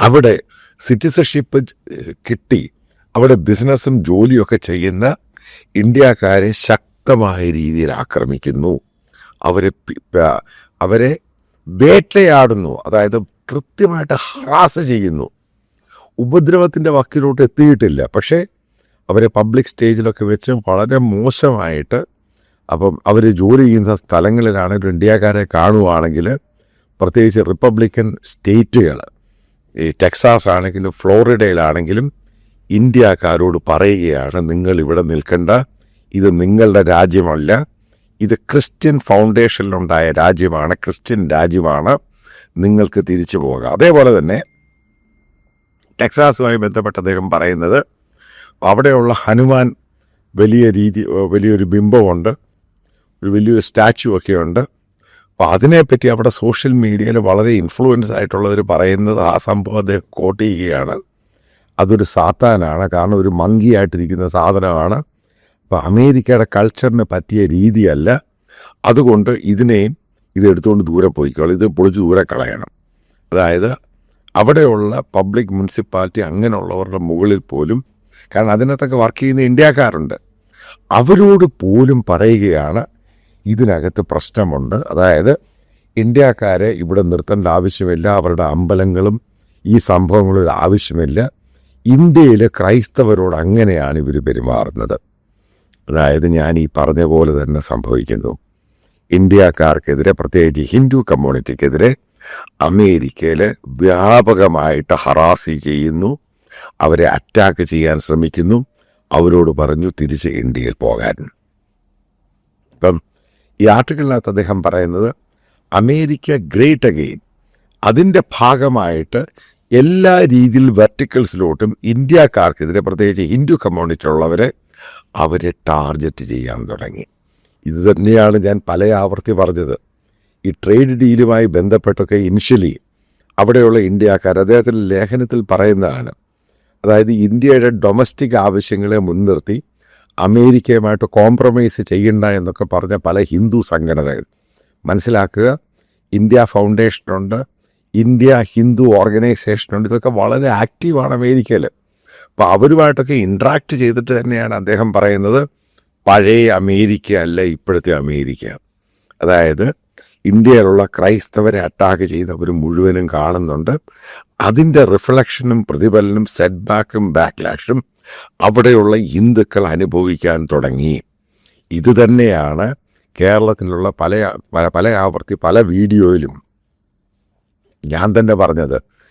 അവിടെ സിറ്റിസൺഷിപ്പ് കിട്ടി അവിടെ ബിസിനസ്സും ജോലിയൊക്കെ ചെയ്യുന്ന ഇന്ത്യക്കാരെ ശക്തമായ രീതിയിൽ ആക്രമിക്കുന്നു. അവരെ വേട്ടയാടുന്നു, അതായത് കൃത്യമായിട്ട് ഹറാസ് ചെയ്യുന്നു. ഉപദ്രവത്തിൻ്റെ വക്കിലോട്ട് എത്തിയിട്ടില്ല, പക്ഷേ അവരെ പബ്ലിക് സ്റ്റേജിലൊക്കെ വെച്ച് വളരെ മോശമായിട്ട്, അപ്പം അവർ ജോലി ചെയ്യുന്ന സ്ഥലങ്ങളിലാണെങ്കിലും ഇന്ത്യക്കാരെ കാണുവാണെങ്കിൽ, പ്രത്യേകിച്ച് റിപ്പബ്ലിക്കൻ സ്റ്റേറ്റുകൾ, ഈ ടെക്സാസ് ആണെങ്കിലും ഫ്ലോറിഡയിലാണെങ്കിലും ഇന്ത്യക്കാരോട് പറയുകയാണ്, നിങ്ങൾ ഇവിടെ നിൽക്കേണ്ട, ഇത് നിങ്ങളുടെ രാജ്യമല്ല, ഇത് ക്രിസ്ത്യൻ ഫൗണ്ടേഷനിലുണ്ടായ രാജ്യമാണ്, ക്രിസ്ത്യൻ രാജ്യമാണ്, നിങ്ങൾക്ക് തിരിച്ചു പോകാം. അതേപോലെ തന്നെ ടെക്സാസുമായി ബന്ധപ്പെട്ട് അദ്ദേഹം പറയുന്നത്, അവിടെയുള്ള ഹനുമാൻ വലിയൊരു ബിംബമുണ്ട്, ഒരു വലിയൊരു സ്റ്റാച്ചു ഒക്കെ ഉണ്ട്. അപ്പോൾ അതിനെപ്പറ്റി അവിടെ സോഷ്യൽ മീഡിയയിൽ വളരെ ഇൻഫ്ലുവൻസ് ആയിട്ടുള്ളവർ പറയുന്നത്, ആ സംഭവം അദ്ദേഹം കോട്ട് ചെയ്യുകയാണ്, അതൊരു സാത്താനാണ്, കാരണം ഒരു മങ്കിയായിട്ടിരിക്കുന്ന സാധനമാണ്. അപ്പോൾ അമേരിക്കയുടെ കൾച്ചറിന് പറ്റിയ രീതിയല്ല, അതുകൊണ്ട് ഇതെടുത്തുകൊണ്ട് ദൂരെ പോയിക്കോളൂ, ഇത് പൊളിച്ച് ദൂരെ കളയണം. അതായത് അവിടെയുള്ള പബ്ലിക് മുനിസിപ്പാലിറ്റി അങ്ങനെയുള്ളവരുടെ മുകളിൽ പോലും, കാരണം അതിനകത്തൊക്കെ വർക്ക് ചെയ്യുന്ന ഇന്ത്യക്കാരുണ്ട്, അവരോട് പോലും പറയുകയാണ് ഇതിനകത്ത് പ്രശ്നമുണ്ട്, അതായത് ഇന്ത്യക്കാരെ ഇവിടെ നിർത്തേണ്ട ആവശ്യമില്ല, അവരുടെ അമ്പലങ്ങളും ഈ സംഭവങ്ങളും ആവശ്യമില്ല, ഇന്ത്യയിലെ ക്രൈസ്തവരോട് അങ്ങനെയാണ് ഇവർ പെരുമാറുന്നത്. അതായത് ഞാൻ ഈ പറഞ്ഞ പോലെ തന്നെ സംഭവിക്കുന്നു. ഇന്ത്യക്കാർക്കെതിരെ, പ്രത്യേകിച്ച് ഹിന്ദു കമ്മ്യൂണിറ്റിക്കെതിരെ അമേരിക്കയിൽ വ്യാപകമായിട്ട് ഹറാസ് ചെയ്യുന്നു, അവരെ അറ്റാക്ക് ചെയ്യാൻ ശ്രമിക്കുന്നു, അവരോട് പറഞ്ഞു തിരിച്ച് ഇന്ത്യയിൽ പോകാൻ. ഇപ്പം ഈ ആർട്ടിക്കിളിനകത്ത് അദ്ദേഹം പറയുന്നത്, അമേരിക്ക ഗ്രേറ്റ് അഗെയിൻ, അതിൻ്റെ ഭാഗമായിട്ട് എല്ലാ രീതിയിൽ വെർട്ടിക്കൽസിലോട്ടും ഇന്ത്യക്കാർക്കെതിരെ, പ്രത്യേകിച്ച് ഹിന്ദു കമ്മ്യൂണിറ്റി ഉള്ളവരെ അവരെ ടാർഗറ്റ് ചെയ്യാൻ തുടങ്ങി. ഇത് തന്നെയാണ് ഞാൻ പല ആവർത്തി പറഞ്ഞത്. ഈ ട്രേഡ് ഡീലുമായി ബന്ധപ്പെട്ടൊക്കെ ഇനിഷ്യലി അവിടെയുള്ള ഇന്ത്യക്കാർ, അദ്ദേഹത്തിൻ്റെ ലേഖനത്തിൽ പറയുന്നതാണ്, അതായത് ഇന്ത്യയുടെ ഡൊമസ്റ്റിക് ആവശ്യങ്ങളെ മുൻനിർത്തി അമേരിക്കയുമായിട്ട് കോംപ്രമൈസ് ചെയ്യണ്ട എന്നൊക്കെ പറഞ്ഞ പല ഹിന്ദു സംഘടനകൾ. മനസ്സിലാക്കുക, ഇന്ത്യ ഫൗണ്ടേഷനുണ്ട്, ഇന്ത്യ ഹിന്ദു ഓർഗനൈസേഷനുണ്ട്, ഇതൊക്കെ വളരെ ആക്റ്റീവാണ് അമേരിക്കയിൽ. അപ്പോൾ അവരുമായിട്ടൊക്കെ ഇൻട്രാക്ട് ചെയ്തിട്ട് തന്നെയാണ് അദ്ദേഹം പറയുന്നത്, പഴയ അമേരിക്ക അല്ല ഇപ്പോഴത്തെ അമേരിക്ക. അതായത് ഇന്ത്യയിലുള്ള ക്രൈസ്തവരെ അറ്റാക്ക് ചെയ്തവർ മുഴുവനും കാണുന്നുണ്ട്, അതിൻ്റെ റിഫ്ലക്ഷനും പ്രതിഫലനും സെറ്റ്ബാക്കും ബാക്ക്ലാഷും അവിടെയുള്ള ഹിന്ദുക്കൾ അനുഭവിക്കാൻ തുടങ്ങി. ഇത് തന്നെയാണ് കേരളത്തിലുള്ള പല ആവർത്തി പല വീഡിയോയിലും ഞാൻ തന്നെ പറഞ്ഞത്.